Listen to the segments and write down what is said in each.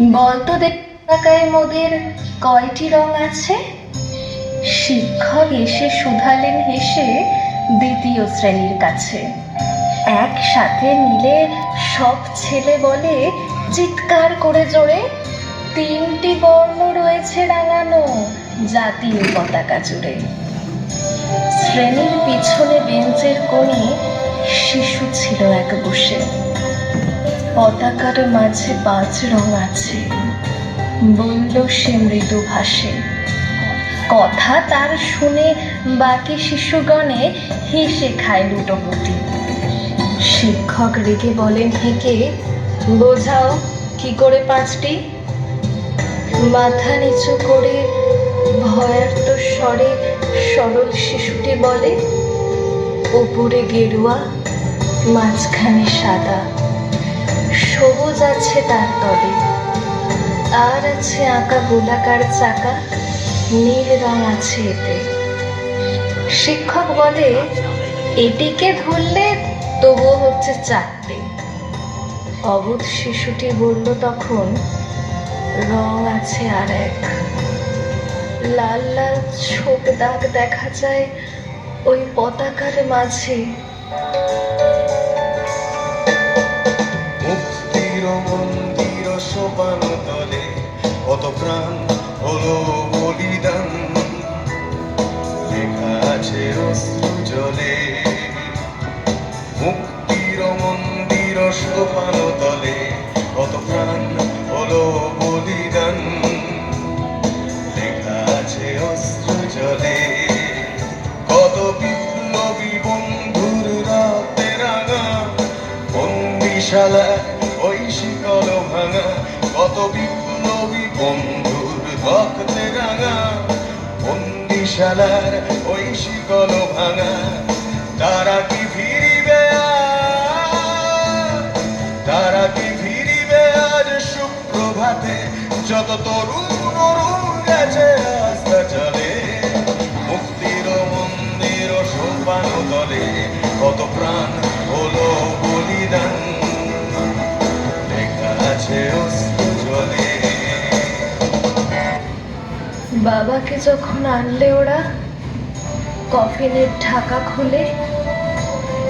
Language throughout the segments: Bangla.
বলতো দেখায় মোদের কয়টি রং আছে? শিক্ষক এসে শুধালেন হেসে দ্বিতীয় শ্রেণীর কাছে। একসাথে মিলে সব ছেলে বলে চিৎকার করে জোরে, তিনটি বর্ণ রয়েছে রাঙানো জাতীয় পতাকা জুড়ে। শ্রেণীর পিছনে বেঞ্চের কোণে শিশু ছিল এক বসে। পতাকার মাঝে 5 রং আছে, বলল সে মৃদু ভাষে। কথা তার শুনে বাকি শিশুগণে হেসে খায় লুটোপুটি। শিক্ষক রেগে বলেন হেঁকে, বোঝাও কি করে 5টি? মাথা নিচু করে ভয়ার্ত স্বরে সরল শিশুটি বলে, উপরে গেরুয়া, মাঝখানে সাদা, সবুজ আছে তার তলে, আর আছে আঁকা গোলাকার চাকা, নীল রং আছে এতে। শিক্ষক বলে, এটিকে ধরলে তবুও হচ্ছে 4টে। অবোধ শিশুটি বলল তখন, রং আছে আর এক। লাল লাল ছোপ দাগ দেখা যায় ওই পতাকার মাঝে। মুক্তির মন্দির সোপান তলে কত প্রাণ হলো বলিদান, লেখা আছে অশ্রু জলে। মুক্তির মন্দির সোপান তলে কত প্রাণ হলো বলিদান, লেখা আছে অশ্রু জলে। কত বিপ্লবী বন্ধুর রাতে রাঙা বন্দিশালা ওই শিকল ভাঙা, কত বিপ্লবী বন্ধুর রক্তে রাঙা বন্দিশালার ওই শিকল ভাঙা। তারা কি ফিরিবে আজ, তারা কি ফিরিবে আজ সুপ্রভাতে, যত তরুণ অরুণ গেছে রাস্তা চলে। মুক্তির মন্দির সোপান তলে কত প্রাণ হলো বলিদান, লেখা আছে অশ্রু জলে। বাবাকে যখন আনলে ওরা, কফিনের ঢাকা খুলে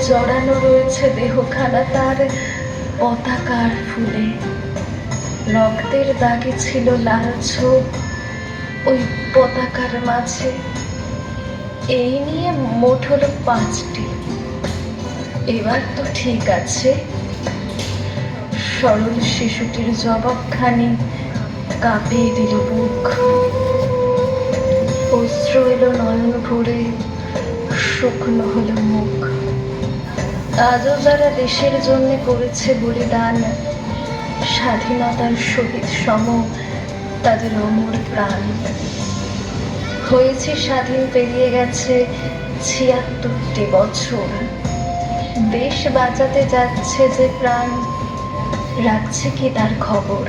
জড়ানো রয়েছে দেহখানা তার পতাকার ফুলে। রক্তের দাগে ছিল লাল ছোপ ওই পতাকার মাঝে। এই নিয়ে মোট হলো 5টি। এবার তো ঠিক আছে। সরল শিশুটির জবাবখানি কাঁপিয়ে দিল বুক। অশ্রু এলো নয়ন ভরে, শুকনো হলো মুখ। আজও যারা দেশের জন্য করেছে বলিদান, স্বাধীনতার শহীদ সম তাদের অমর প্রাণ। হয়েছে স্বাধীন, পেরিয়ে গেছে 76টি বছর। দেশ বাঁচাতে যাচ্ছে যে প্রাণ, রাখছে কি তার খবর?